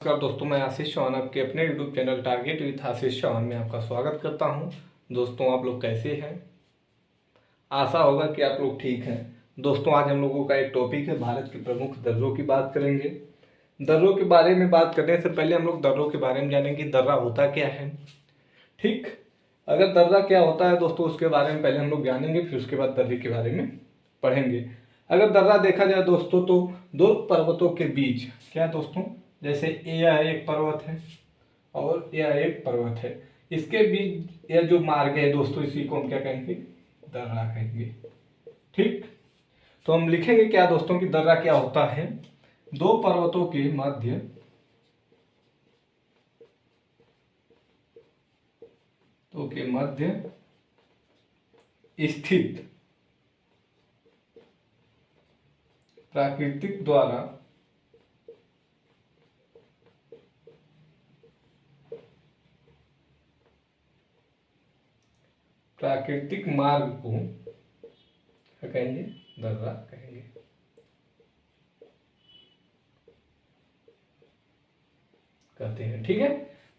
नमस्कार दोस्तों, मैं आशीष चौहान आपके अपने YouTube channel target with Ashish Chauhan में आपका स्वागत करता हूं। दोस्तों, आप लोग कैसे हैं? आशा होगा कि आप लोग ठीक हैं। दोस्तों, आज हम लोगों का एक टॉपिक है, भारत के प्रमुख दर्रों की बात करेंगे। दर्रों के बारे में बात करने से पहले हम लोग दर्रों के बारे में जानेंगे कि दर्रा होता क्या है। ठीक, अगर दर्रा क्या होता है दोस्तों, उसके बारे में पहले हम लोग जानेंगे, फिर उसके बाद दर्रे के बारे में पढ़ेंगे। अगर दर्रा देखा जाए दोस्तों, तो दो पर्वतों के बीच क्या है दोस्तों, जैसे यह एक पर्वत है और यह एक पर्वत है, इसके बीच यह जो मार्ग है दोस्तों, इसी को हम क्या कहेंगे? दर्रा कहेंगे। ठीक, तो हम लिखेंगे क्या दोस्तों कि दर्रा क्या होता है? दो पर्वतों के मध्य स्थित प्राकृतिक द्वारा प्राकृतिक मार्ग को क्या कहेंगे? दर्रा कहेंगे। कहते हैं, ठीक है।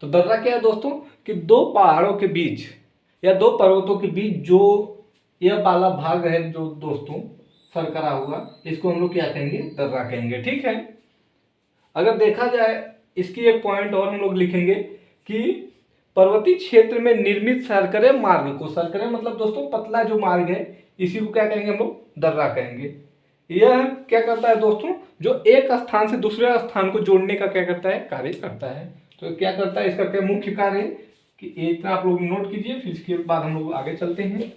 तो दर्रा क्या है दोस्तों कि दो पहाड़ों के बीच या दो पर्वतों के बीच जो यह वाला भाग है जो दोस्तों सरकरा हुआ, इसको हम लोग क्या कहेंगे? दर्रा कहेंगे। ठीक है। अगर देखा जाए, इसकी एक पॉइंट और हम लोग लिखेंगे कि पर्वतीय क्षेत्र में निर्मित सरकरे मार्ग को, सरकरे मतलब दोस्तों पतला जो मार्ग है, इसी को क्या कहेंगे? हम लोग दर्रा कहेंगे। यह क्या करता है दोस्तों, जो एक स्थान से दूसरे स्थान को जोड़ने का क्या करता है? कार्य करता है। तो क्या करता है, इसका क्या मुख्य कार्य है कि इतना आप लोग नोट कीजिए, फिर इसके बाद हम लोग आगे चलते हैं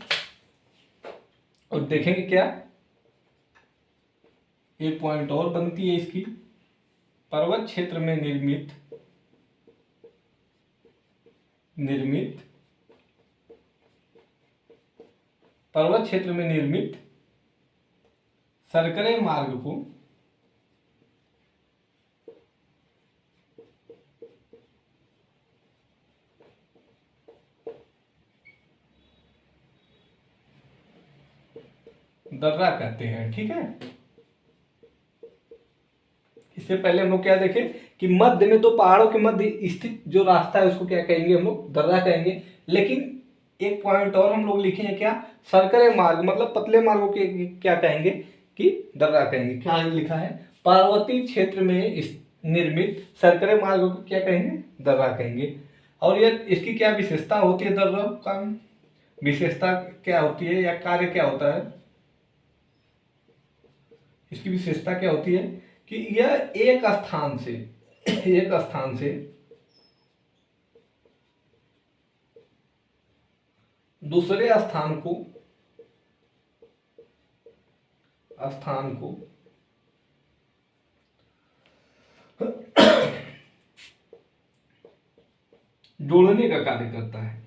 और देखेंगे क्या एक पॉइंट और बनती है इसकी। पर्वत क्षेत्र में निर्मित पर्वत क्षेत्र में निर्मित सरकरे मार्ग को दर्रा कहते हैं। ठीक है। इससे पहले हम लोग क्या देखें कि मध्य में, दो पहाड़ों के मध्य स्थित जो रास्ता है उसको क्या कहेंगे? हम लोग दर्रा कहेंगे। लेकिन एक पॉइंट और हम लोग लिखेंगे क्या? सरकरे मार्ग मतलब पतले मार्गों के क्या कहेंगे? कि दर्रा कहेंगे। क्या लिखा है? पार्वतीय क्षेत्र में निर्मित सरकरे मार्गों को क्या कहेंगे? दर्रा कहेंगे। और ये इसकी क्या विशेषता होती है? दर्रा का विशेषता क्या होती है या कार्य क्या होता है? इसकी विशेषता क्या होती है कि यह एक स्थान से दूसरे स्थान को जोड़ने का कार्य करता है।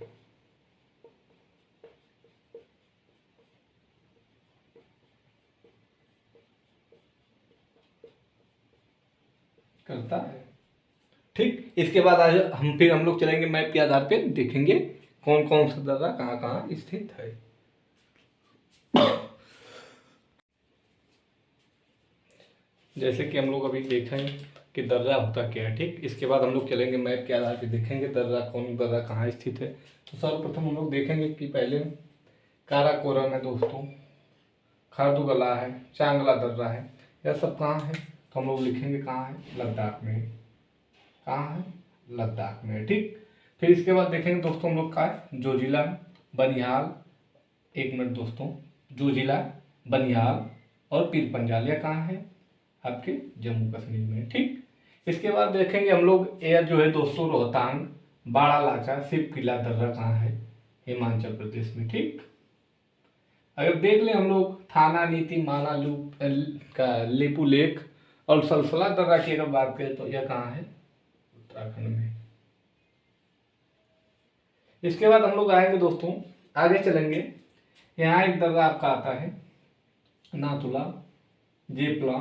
ठीक, इसके बाद आज हम लोग चलेंगे मैप के आधार पे, देखेंगे कौन कौन सा दर्रा कहाँ कहाँ स्थित है। जैसे कि हम लोग अभी देखें कि दर्रा होता क्या है। ठीक, इसके बाद हम लोग चलेंगे मैप के आधार पे, देखेंगे दर्रा कहाँ स्थित है। तो सर्वप्रथम हम लोग देखेंगे कि पहले काराकोरम है दोस्तों, खारदुगला है, चांगला दर्रा है, यह सब कहाँ है? तो हम लोग लिखेंगे कहाँ है? लद्दाख में। कहाँ है? लद्दाख में। ठीक, फिर इसके बाद देखेंगे दोस्तों हम लोग का जोजिला, बनिहाल, एक मिनट दोस्तों, जोजिला, बनिहाल और पीर पंजाल, यह कहाँ है? आपके जम्मू कश्मीर में। ठीक, इसके बाद देखेंगे हम लोग यह जो है दोस्तों रोहतांग, बाड़ालाचा, शिव किला दर्रा कहाँ है? हिमाचल प्रदेश में। ठीक, अगर देख लें हम लोग थाना नीति, माना का लेपू लेक और सलसला दर्रा की अगर बात करें तो यह कहाँ है? उत्तराखंड में। इसके बाद हम लोग आएंगे दोस्तों, आगे चलेंगे, यहाँ एक दर्रा आपका आता है नाथुला जेपला,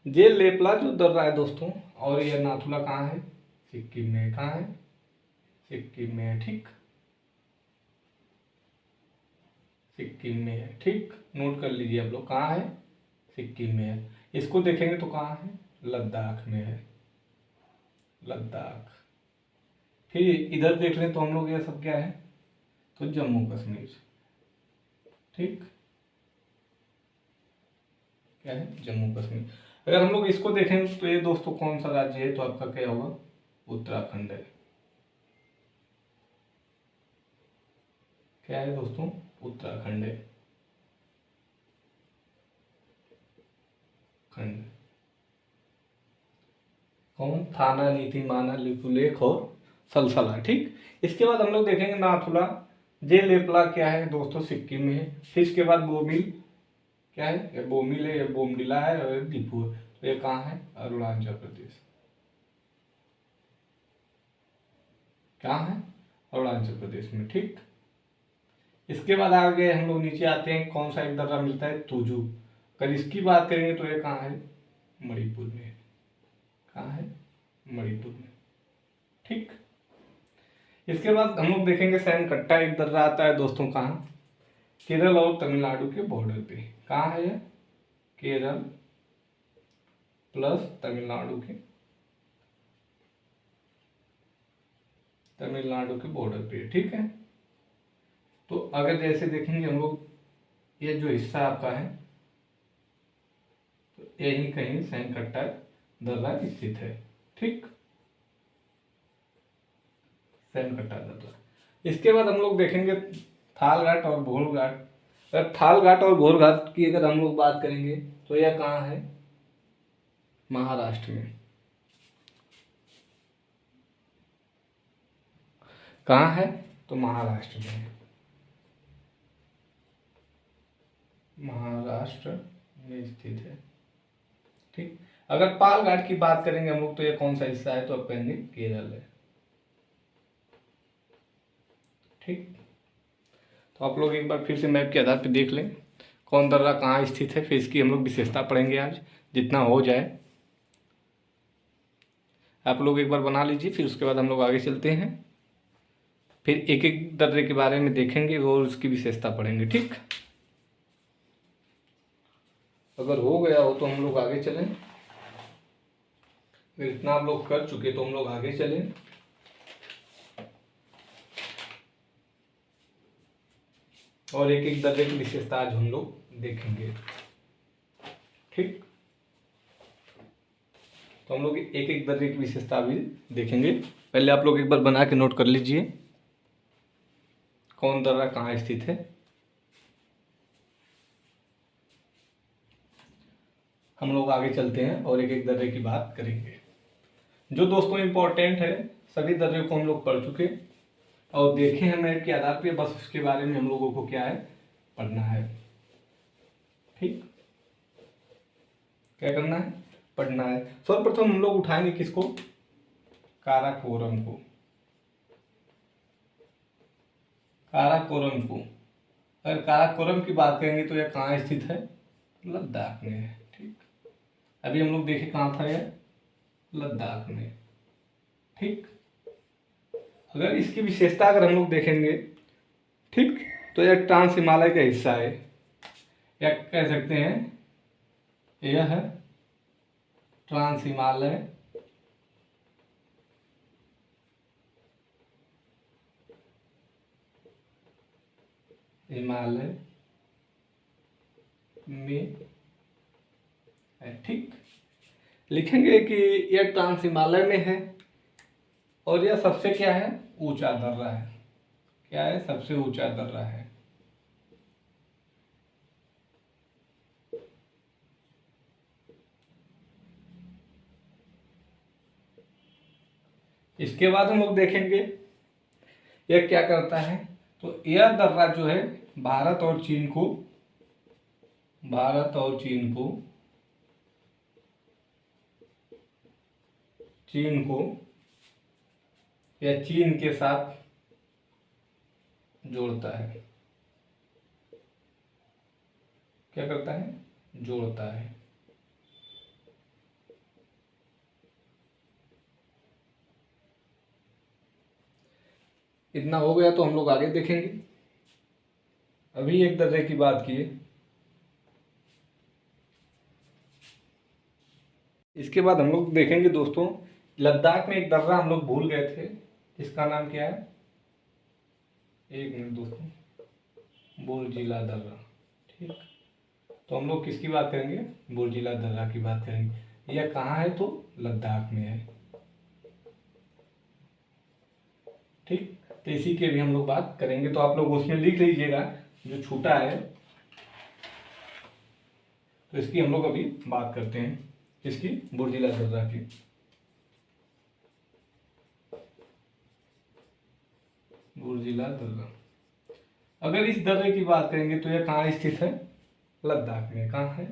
जे लेपला जो दर्रा है दोस्तों, और यह नाथुला कहाँ है? सिक्किम में। कहाँ है? सिक्किम में। ठीक, सिक्किम में है। ठीक, नोट कर लीजिए आप लोग, कहाँ है? सिक्किम में है। इसको देखेंगे तो कहाँ है? लद्दाख में है, लद्दाख। फिर इधर देख लें तो हम लोग ये सब क्या है, तो जम्मू कश्मीर, ठीक, क्या है, जम्मू कश्मीर। अगर हम लोग इसको देखें तो ये दोस्तों कौन सा राज्य है, तो आपका क्या होगा, उत्तराखंड है। क्या है दोस्तों, उत्तराखंड है, खंड। कौन, थाना, नीति, माना, लिपुलेख और सलसला, ठीक। इसके बाद हम लोग देखेंगे नाथुला, जे लेपला क्या है दोस्तों, सिक्किम में है। फिर इसके बाद बोमिल, क्या है, ये बोमिल है, ये बोमडिला है और दीपू है। तो ये कहाँ है, अरुणाचल प्रदेश। कहाँ है, अरुणाचल प्रदेश में, ठीक। इसके बाद आगे हम लोग नीचे आते हैं, कौन सा एक दर्रा मिलता है, तुजू। अगर इसकी बात करेंगे तो ये कहाँ है, मणिपुर में। कहाँ है, मणिपुर में, ठीक। इसके बाद हम लोग देखेंगे सैनकट्टा एक दर्रा आता है दोस्तों, कहाँ, केरल और तमिलनाडु के बॉर्डर पे। कहाँ है ये, केरल प्लस तमिलनाडु के, तमिलनाडु के बॉर्डर पे, ठीक है। तो अगर जैसे देखेंगे हम लोग, ये जो हिस्सा आपका है, तो यही कहीं सैनकट्टा दर्रा स्थित है, ठीक, सैनकट्टा दर्रा। इसके बाद हम लोग देखेंगे थाल घाट और भोर घाट। अगर थाल घाट और भोर घाट की अगर हम लोग बात करेंगे तो यह कहाँ है, महाराष्ट्र में। कहाँ है, तो महाराष्ट्र में है, महाराष्ट्र में स्थित है, ठीक। अगर पाल घाट की बात करेंगे हम लोग तो ये कौन सा हिस्सा है, तो आप कहेंगे केरल है, ठीक। तो आप लोग एक बार फिर से मैप के आधार पर देख लें कौन दर्रा कहाँ स्थित है, फिर इसकी हम लोग विशेषता पढ़ेंगे आज जितना हो जाए। आप लोग एक बार बना लीजिए, फिर उसके बाद हम लोग आगे चलते हैं, फिर एक एक दर्रे के बारे में देखेंगे और उसकी विशेषता पढ़ेंगे, ठीक। अगर हो गया हो तो हम लोग आगे चलें, अगर इतना आप लोग कर चुके तो हम लोग आगे चलें। और एक एक दर्रे की विशेषता आज हम लोग देखेंगे, ठीक। तो हम लोग एक एक दर्रे की विशेषता भी देखेंगे। पहले आप लोग एक बार बना के नोट कर लीजिए कौन दर्रा कहाँ स्थित है। हम लोग आगे चलते हैं और एक एक दर्रे की बात करेंगे। जो दोस्तों इम्पोर्टेंट है, सभी दर्रे को हम लोग पढ़ चुके और देखे हैं मैप के आधार पे, बस उसके बारे में हम लोगों को क्या है, पढ़ना है, ठीक। क्या करना है, पढ़ना है। सर्वप्रथम हम लोग उठाएंगे किसको, काराकोरम को, काराकोरम को। अगर काराकोरम की बात करेंगे तो यह कहाँ स्थित है, लद्दाख में है, ठीक। अभी हम लोग देखे कहाँ था यह, लद्दाख में, ठीक। अगर इसकी विशेषता अगर हम लोग देखेंगे, ठीक, तो यह ट्रांस हिमालय का हिस्सा है, या कह सकते हैं यह है ट्रांस हिमालय हिमालय में है, ठीक। लिखेंगे कि यह ट्रांस हिमालय में है और यह सबसे क्या है, ऊंचा दर्रा है। क्या है, सबसे ऊंचा दर्रा है। इसके बाद हम लोग देखेंगे यह क्या करता है, तो यह दर्रा जो है भारत और चीन को, भारत और चीन को, चीन को या चीन के साथ जोड़ता है। क्या करता है, जोड़ता है। इतना हो गया तो हम लोग आगे देखेंगे। अभी एक दर्रे की बात किए, इसके बाद हम लोग देखेंगे दोस्तों, लद्दाख में एक दर्रा हम लोग भूल गए थे, इसका नाम क्या है, एक मिनट दोस्तों, बुर्जिला दर्रा। ठीक, तो हम लोग किसकी बात करेंगे, बुर्जिला दर्रा की बात करेंगे। यह कहाँ है, तो लद्दाख में है। ठीक, तो इसी के भी हम लोग बात करेंगे, तो आप लोग उसमें लिख लीजिएगा जो छूटा है। तो इसकी हम लोग अभी बात करते हैं, इसकी बुर्जिला दर्रा की। बुर्जिला दर्रा, अगर इस दर्रे की बात करेंगे तो यह कहाँ स्थित है, लद्दाख में। कहाँ है,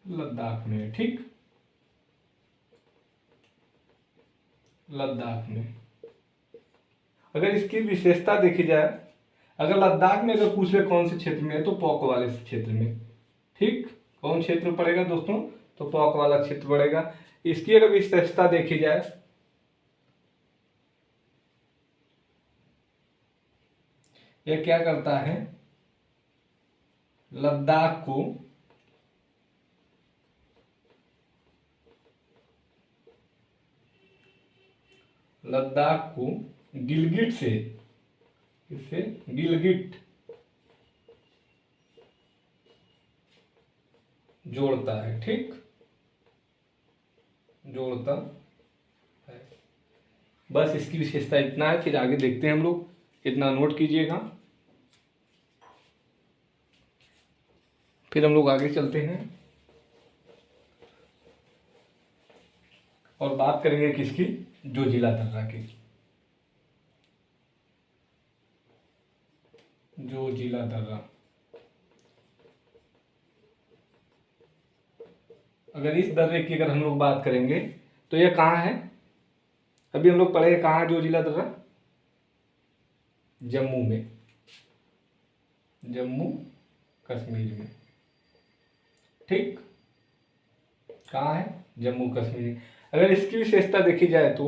लद्दाख में। ठीक, लद्दाख में। अगर इसकी विशेषता देखी जाए, अगर लद्दाख में अगर पूछ ले कौन से क्षेत्र में है, तो पॉक वाले क्षेत्र में। ठीक, कौन क्षेत्र पड़ेगा दोस्तों, तो पॉक वाला क्षेत्र पड़ेगा। इसकी अगर विशेषता देखी जाए, यह क्या करता है, लद्दाख को गिलगिट से, इससे गिलगिट जोड़ता है। ठीक, जोड़ता है। बस इसकी विशेषता इतना है, फिर आगे देखते हैं हम लोग, इतना नोट कीजिएगा। फिर हम लोग आगे चलते हैं और बात करेंगे किसकी, जोजिला दर्रा की। जोजिला दर्रा, अगर इस दर्रे की अगर हम लोग बात करेंगे तो यह कहाँ है, अभी हम लोग पढ़े कहाँ है जोजिला दर्रा, जम्मू में, जम्मू कश्मीर में। ठीक, कहाँ है, जम्मू कश्मीर। अगर इसकी विशेषता देखी जाए तो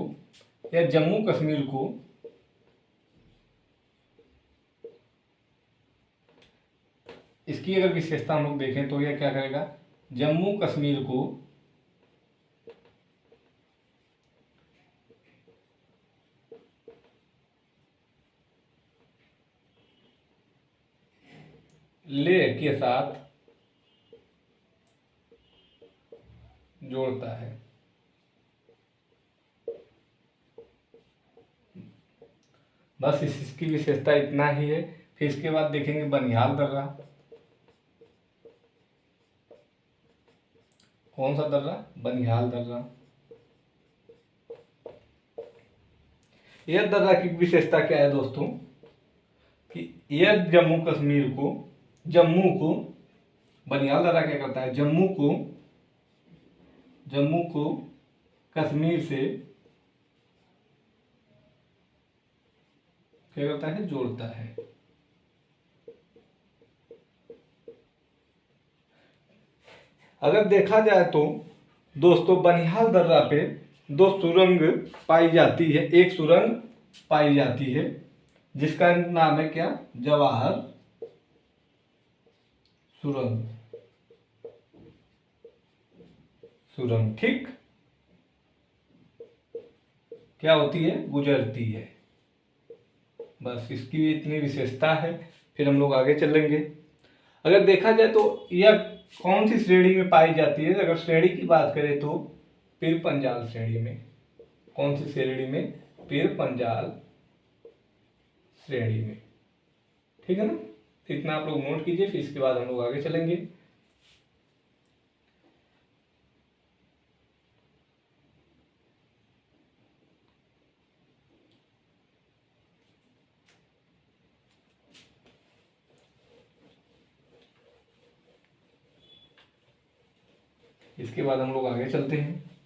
यह जम्मू कश्मीर को इसकी अगर विशेषता हम लोग देखें तो यह क्या करेगा, जम्मू कश्मीर को लेह के साथ जोड़ता है। बस इसकी विशेषता इतना ही है। फिर इसके बाद देखेंगे बनिहाल दर्रा। कौन सा दर्रा, बनिहाल दर्रा। यह दर्रा की विशेषता क्या है दोस्तों, कि यह जम्मू को बनिहाल दर्रा क्या करता है, जम्मू को कश्मीर से क्या करता है, जोड़ता है। अगर देखा जाए तो दोस्तों बनिहाल दर्रा पे दो सुरंग पाई जाती है, एक सुरंग पाई जाती है जिसका नाम है क्या, जवाहर सुरंग। ठीक, क्या होती है, गुजरती है। बस इसकी इतनी विशेषता है। फिर हम लोग आगे चलेंगे। अगर देखा जाए तो यह कौन सी श्रेणी में पाई जाती है, अगर श्रेणी की बात करें तो पीर पंजाल श्रेणी में। कौन सी श्रेणी में, पीर पंजाल श्रेणी में। ठीक है ना, इतना आप लोग नोट कीजिए, फिर इसके बाद हम लोग आगे चलेंगे। इसके बाद हम लोग आगे चलते हैं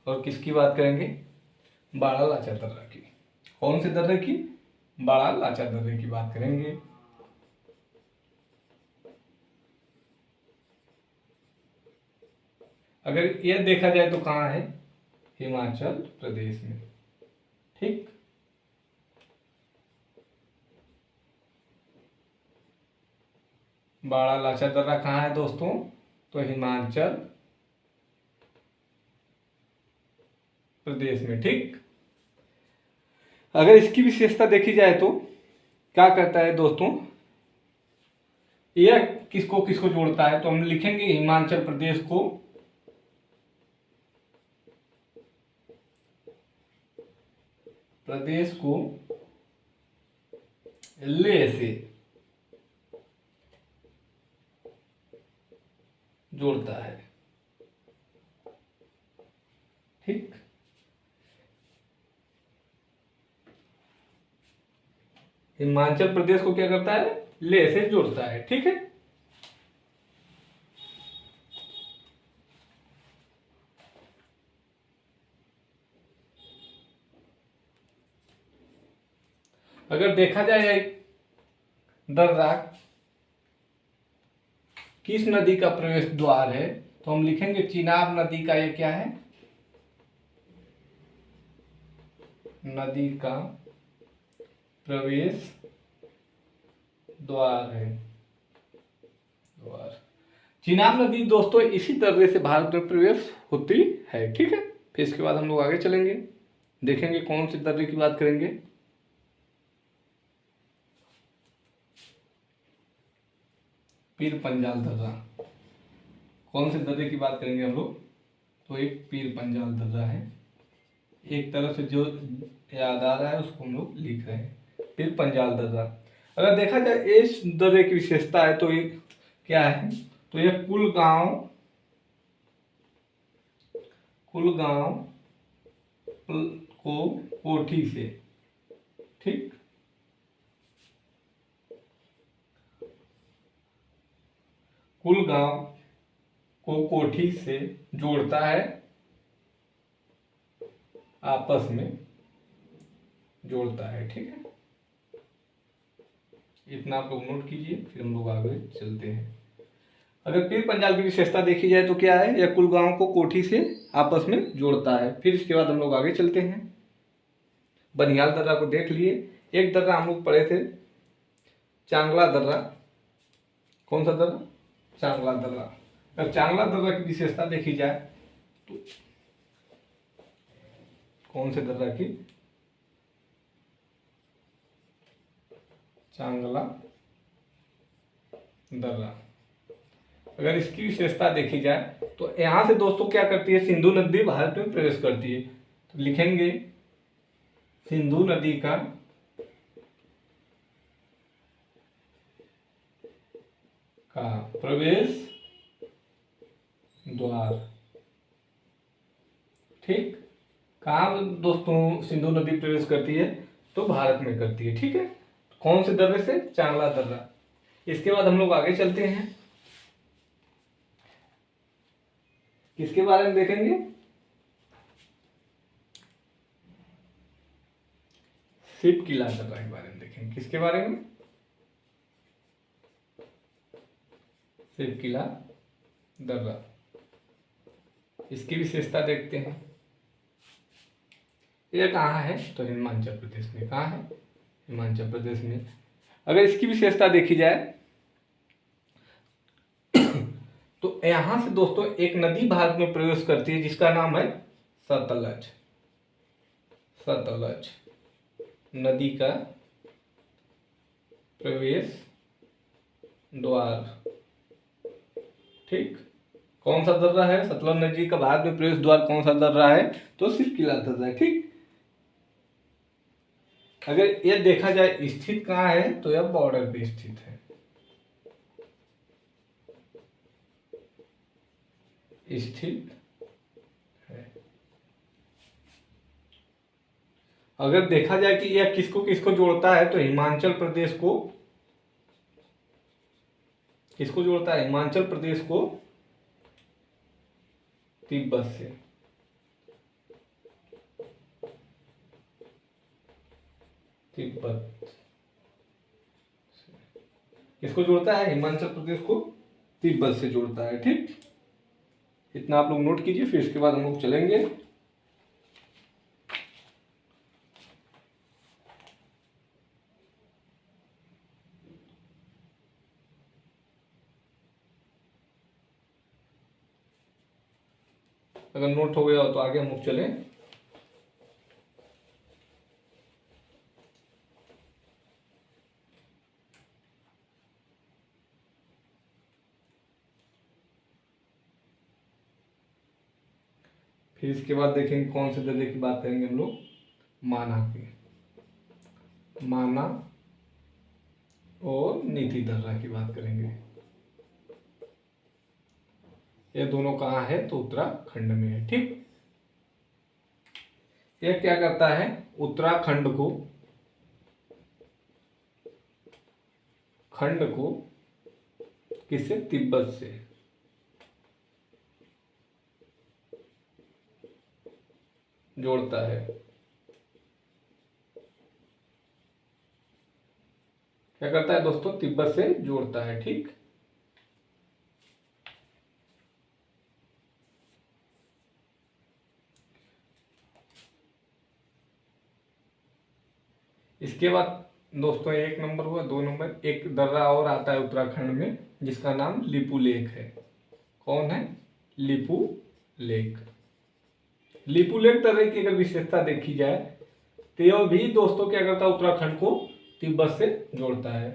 और किसकी बात करेंगे, बाड़ा लाचा दर्रा की। कौन से दर्रे की, बाड़ा लाचा दर्रे की बात करेंगे। अगर यह देखा जाए तो कहाँ है, हिमाचल प्रदेश में। ठीक, बाड़ा लाचा दर्रा कहाँ है दोस्तों, तो हिमाचल प्रदेश में। ठीक, अगर इसकी विशेषता देखी जाए तो क्या करता है दोस्तों, यह किसको किसको जोड़ता है, तो हम लिखेंगे हिमाचल प्रदेश को लेह से जोड़ता है। ठीक, हिमाचल प्रदेश को क्या करता है, लेह से जोड़ता है। ठीक है, अगर देखा जाए दर्रा किस नदी का प्रवेश द्वार है, तो हम लिखेंगे चिनाब नदी का ये क्या है, नदी का प्रवेश द्वार है। द्वार चिनाब नदी दोस्तों इसी दर्रे से भारत में प्रवेश होती है। ठीक है, फिर इसके बाद हम लोग आगे चलेंगे, देखेंगे कौन से दर्रे की बात करेंगे। पीर पंजाल दर्रा, कौन से दर्रे की बात करेंगे हम लोग, तो एक पीर पंजाल दर्रा है। एक तरफ से जो याद आ रहा है उसको हम लोग लिख रहे हैं, पीर पंजाल दर्रा। अगर देखा जाए इस दर्रे की विशेषता है तो ये क्या है, तो ये कुलगांव को कोठी से, ठीक, कुलगांव को कोठी से जोड़ता है, आपस में जोड़ता है। ठीक है, इतना आप लोग नोट कीजिए, फिर हम लोग आगे चलते हैं। अगर पीर पंजाल की विशेषता देखी जाए तो क्या है, यह कुलगांव को कोठी से आपस में जोड़ता है। फिर इसके बाद हम लोग आगे चलते हैं, बनिहाल दर्रा को देख लिए। एक दर्रा हम लोग पढ़े थे, चांगला दर्रा। कौन सा दर्रा, चांगला दर्रा। अगर चांगला दर्रा की विशेषता देखी जाए तो कौन से दर्रा की, चांगला दर्रा। अगर इसकी विशेषता देखी जाए तो यहां से दोस्तों क्या करती है, सिंधु नदी भारत में प्रवेश करती है। तो लिखेंगे सिंधु नदी का प्रवेश द्वार। ठीक, कहाँ दोस्तों सिंधु नदी प्रवेश करती है, तो भारत में करती है। ठीक है, कौन से दर्रे से, चांगला दर्रा। इसके बाद हम लोग आगे चलते हैं, किसके बारे में देखेंगे, सिप किला दर्रा के बारे में देखेंगे। किसके बारे में, सिप किला दर्रा। इसकी विशेषता देखते हैं, यह कहाँ है, तो हिमाचल प्रदेश में। कहाँ है, हिमाचल प्रदेश में। अगर इसकी विशेषता देखी जाए तो यहां से दोस्तों एक नदी भारत में प्रवेश करती है जिसका नाम है सतलज। सतलज नदी का प्रवेश द्वार। ठीक, कौन सा दर्रा है, सतलज नदी का भारत में प्रवेश द्वार कौन सा दर्रा है, तो सिप किला दर्रा है। ठीक, अगर यह देखा जाए स्थित कहाँ है, तो यह बॉर्डर पे स्थित है। स्थित है। अगर देखा जाए कि यह किसको किसको जोड़ता है, तो हिमाचल प्रदेश को किसको जोड़ता है, हिमाचल प्रदेश को तिब्बत से। तिब्बत किसको जोड़ता है, हिमाचल प्रदेश को तिब्बत से जोड़ता है। ठीक, इतना आप लोग नोट कीजिए, फिर इसके बाद हम लोग चलेंगे अगर नोट हो गया हो तो आगे हम लोग चलें। फिर इसके बाद देखेंगे कौन से दर्रे की बात करेंगे हम लोग, माना की, माना और नीति दर्रा की बात करेंगे। ये दोनों कहाँ है, तो उत्तराखंड में है। ठीक, ये क्या करता है, उत्तराखंड को, खंड को किससे, तिब्बत से जोड़ता है। क्या करता है दोस्तों, तिब्बत से जोड़ता है। ठीक, इसके बाद दोस्तों 1 नंबर हुआ, 2 नंबर, एक दर्रा और आता है उत्तराखंड में जिसका नाम लिपू लेक है। कौन है, लिपू लेक। लिपू लेक दर्रे की अगर विशेषता देखी जाए तो यह भी दोस्तों क्या करता है, उत्तराखंड को तिब्बत से जोड़ता है।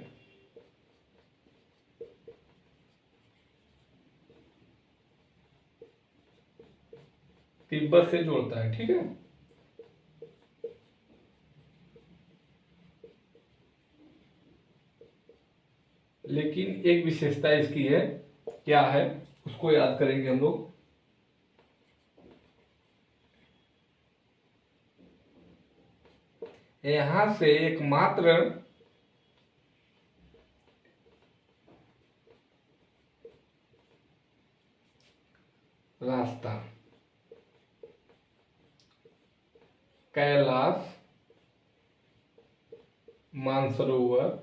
तिब्बत से जोड़ता है। ठीक है, लेकिन एक विशेषता इसकी है, क्या है उसको याद करेंगे हम लोग। यहां से एकमात्र रास्ता कैलाश मानसरोवर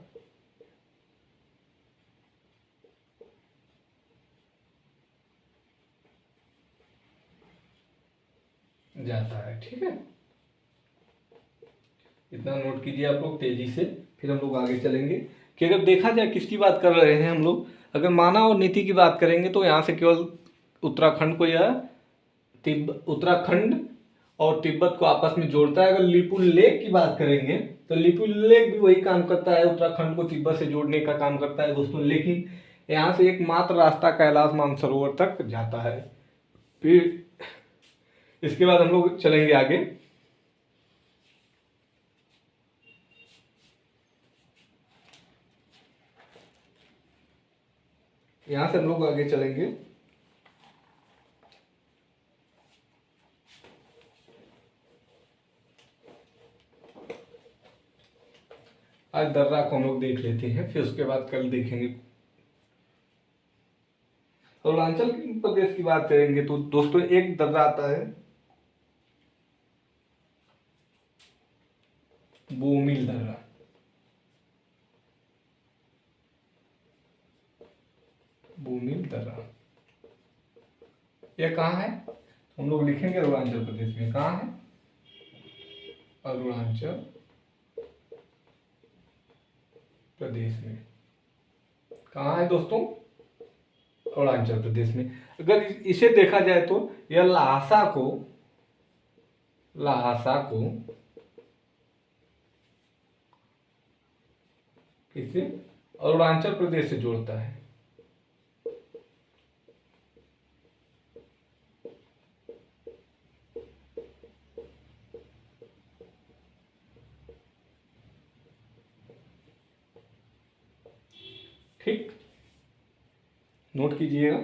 जाता है। ठीक है, इतना नोट कीजिए आप लोग तेजी से, फिर हम लोग आगे चलेंगे कि अगर देखा जाए किसकी बात कर रहे हैं हम लोग, अगर माना और नीति की बात करेंगे तो यहाँ से केवल उत्तराखंड को या उत्तराखंड और तिब्बत को आपस में जोड़ता है। अगर लिपू लेक की बात करेंगे तो लिपू लेक भी वही काम करता है, उत्तराखंड को तिब्बत से जोड़ने का काम करता है दोस्तों, लेकिन यहाँ से एकमात्र रास्ता कैलाश मानसरोवर तक जाता है। फिर इसके बाद हम लोग चलेंगे आगे। यहां से हम लोग आगे चलेंगे। आज दर्रा को हम लोग देख लेते हैं, फिर उसके बाद कल देखेंगे। अरुणाचल प्रदेश की बात करेंगे तो दोस्तों एक दर्रा आता है बोमिल दर्रा। बोमिल दर्रा यह कहाँ है, हम लोग लिखेंगे अरुणाचल प्रदेश में। कहाँ है, अरुणाचल प्रदेश में। कहाँ है दोस्तों, अरुणाचल प्रदेश में। अगर इसे देखा जाए तो यह ल्हासा को किसे, अरुणाचल प्रदेश से जोड़ता है। ठीक, नोट कीजिएगा।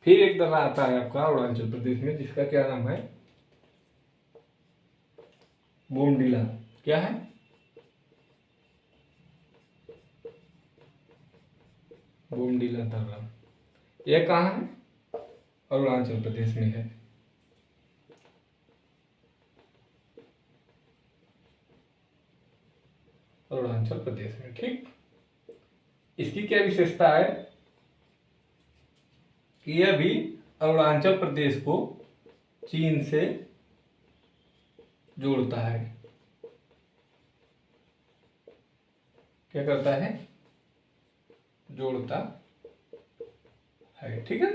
फिर एक दर्रा आता है आपका अरुणाचल प्रदेश में जिसका क्या नाम है, बोमडिला। क्या है, बोमडिला दर्रा। यह कहाँ है, अरुणाचल प्रदेश में है। अरुणाचल प्रदेश में। ठीक, इसकी क्या विशेषता है कि यह भी अरुणाचल प्रदेश को चीन से जोड़ता है। क्या करता है, जोड़ता है। ठीक है,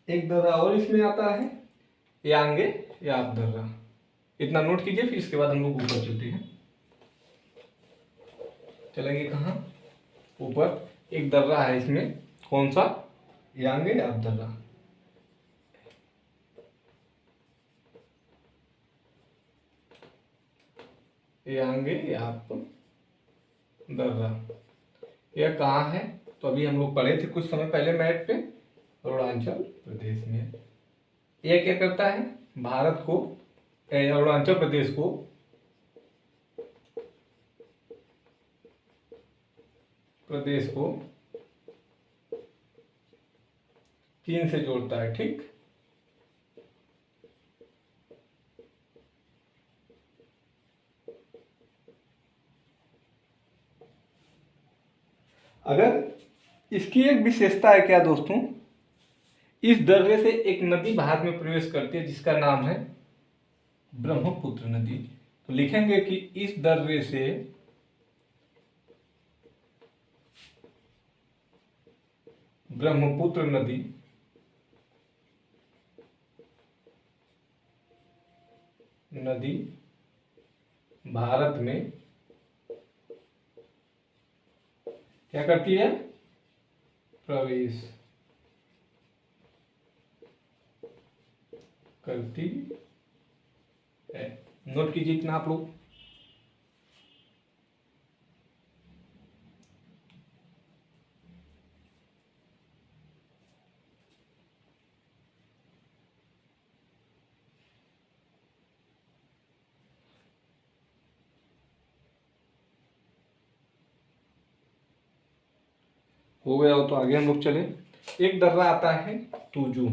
एक दर्रा और इसमें आता है यांगे याप दर्रा। इतना नोट कीजिए, फिर इसके बाद हम लोग ऊपर चलते हैं। चलेंगे कहाँ, ऊपर एक दर्रा है इसमें, कौन सा, यांगे आप दर्रा, यांगे आप दर्रा, यह कहाँ है? तो अभी हम लोग पढ़े थे कुछ समय पहले मैप पे, अरुणाचल प्रदेश में। यह क्या करता है? भारत को, अरुणाचल प्रदेश को चीन से जोड़ता है। ठीक, अगर इसकी एक विशेषता है क्या दोस्तों, इस दर्रे से एक नदी भारत में प्रवेश करती है जिसका नाम है ब्रह्मपुत्र नदी। तो लिखेंगे कि इस दर्रे से ब्रह्मपुत्र नदी भारत में क्या करती है? प्रवेश करती है। नोट कीजिए इतना आप लोग। हो गया हो तो आगे हम लोग चले। एक दर्रा आता है तुजू,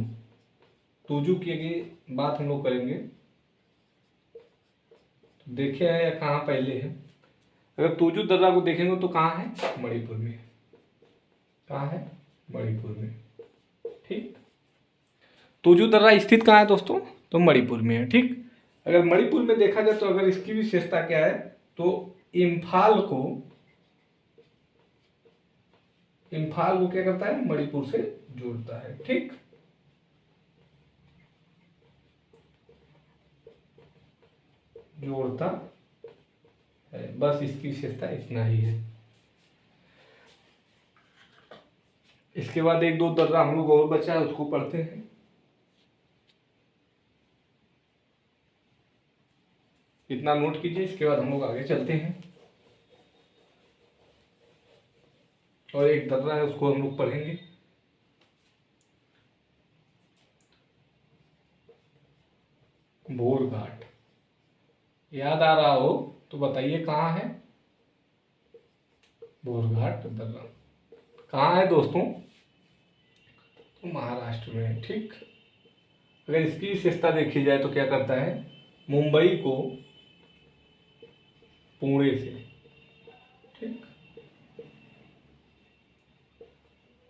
तुजू की आगे बात हम लोग करेंगे। तो देखे हैं या कहाँ पहले है? अगर तुजू दर्रा को देखेंगे तो कहाँ है? मणिपुर में। कहाँ है? मणिपुर में। ठीक, तुजू दर्रा स्थित कहाँ है दोस्तों? तो मणिपुर में है। ठीक, अगर मणिपुर में देखा जाए तो अगर इसकी विशेषता क्या है, तो इम्फाल को क्या करता है? मणिपुर से जोड़ता है। ठीक, जोड़ता है, बस इसकी विशेषता इतना ही है। इसके बाद एक दो दर्रा हम लोग और बचा है, उसको पढ़ते हैं। इतना नोट कीजिए, इसके बाद हम लोग आगे चलते हैं। और एक दर्रा है उसको हम लोग पढ़ेंगे। भोर घाट, याद आ रहा हो तो बताइए कहाँ है? भोर घाट दर्रा कहाँ है दोस्तों? तो महाराष्ट्र में है। ठीक, अगर इसकी विशेषता देखी जाए तो क्या करता है? मुंबई को पुणे से, ठीक,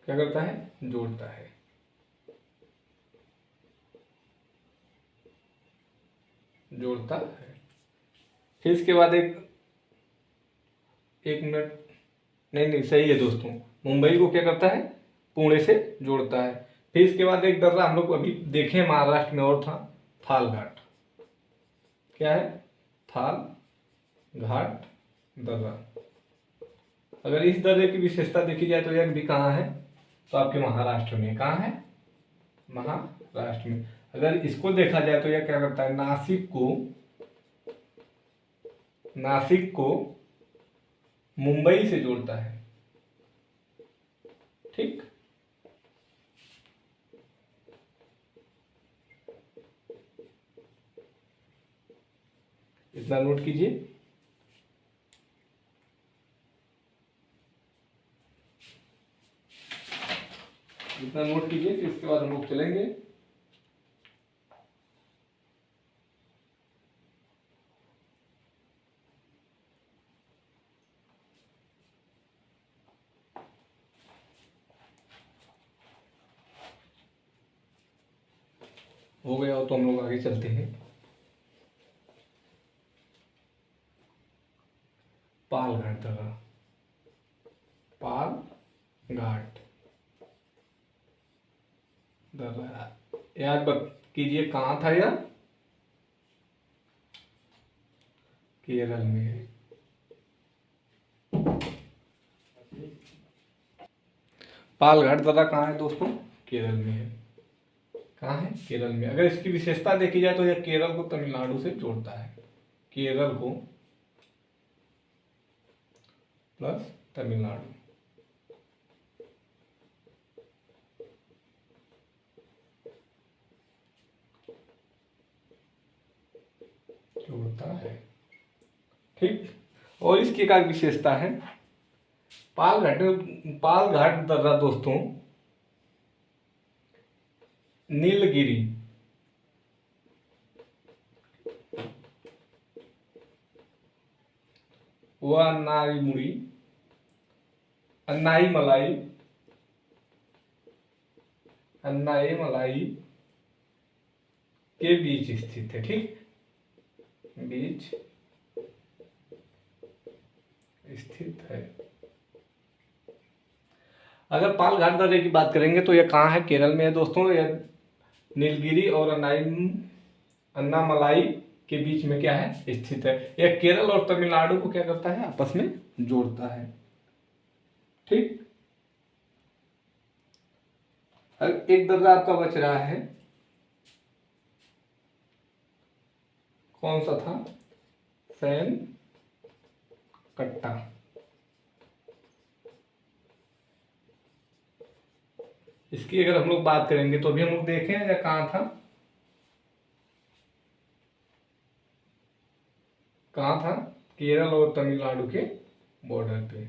क्या करता है? जोड़ता है। जोड़ता है। फिर इसके बाद एक मिनट, नहीं सही है दोस्तों, मुंबई को क्या करता है? पुणे से जोड़ता है। फिर इसके बाद एक दर्रा हम लोग अभी देखे महाराष्ट्र में और था, थाल घाट। क्या है? थाल घाट दर्रा। अगर इस दर्रे की विशेषता देखी जाए तो यह भी कहाँ है? तो आपके महाराष्ट्र में। कहाँ है? महाराष्ट्र में। अगर इसको देखा जाए तो यह क्या करता है? नासिक को मुंबई से जोड़ता है। ठीक, इतना नोट कीजिए। इतना नोट कीजिए, फिर इसके बाद हम लोग चलेंगे। हो गया हो तो हम लोग आगे चलते हैं। पाल घाट दर्रा, पाल घाट दर्रा याद कीजिए कहाँ था यह? केरल में है। पाल घाट दर्रा कहाँ है दोस्तों? केरल में है। कहाँ है? केरल में। अगर इसकी विशेषता देखी जाए तो यह केरल को तमिलनाडु से जोड़ता है। केरल को प्लस तमिलनाडु जोड़ता है। ठीक। और इसकी एक विशेषता है, पाल घाट दर्रा दोस्तों नीलगिरी व अन्नाई मलाई के बीच स्थित है। ठीक, बीच स्थित है। अगर पाल घाट दर्रे की बात करेंगे तो यह कहाँ है? केरल में है दोस्तों। यह नीलगिरी और अन्नामलाई के बीच में क्या है? स्थित है। यह केरल और तमिलनाडु को क्या करता है? आपस में जोड़ता है। ठीक। एक दर्रा आपका बच रहा है, कौन सा था? सैन कट्टा। इसकी अगर हम लोग बात करेंगे तो अभी हम लोग देखें या कहाँ था? कहाँ था? केरल और तमिलनाडु के बॉर्डर पे।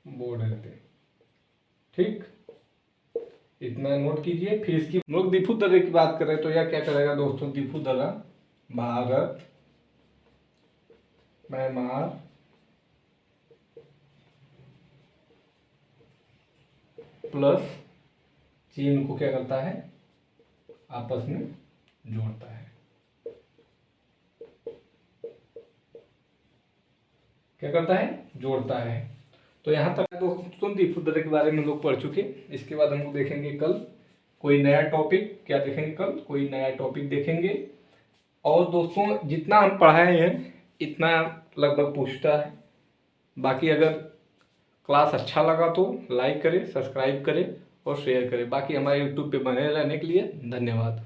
बॉर्डर पे। ठीक, इतना नोट कीजिए। फिर इसकी हम लोग दिफू दर्रे की बात करें तो यह क्या करेगा दोस्तों? दिफू दर्रा भारत, म्यांमार, प्लस चीन को क्या करता है? आपस में जोड़ता है। क्या करता है? जोड़ता है। तो यहाँ तक दोस्तों दिफू दर्रे के बारे में लोग पढ़ चुके। इसके बाद हम लोग देखेंगे कल कोई नया टॉपिक। क्या देखेंगे? कल कोई नया टॉपिक देखेंगे। और दोस्तों जितना हम पढ़ाए हैं इतना लगभग पूछता है। बाकी अगर क्लास अच्छा लगा तो लाइक करें, सब्सक्राइब करें और शेयर करें। बाकी हमारे यूट्यूब पे बने रहने के लिए धन्यवाद।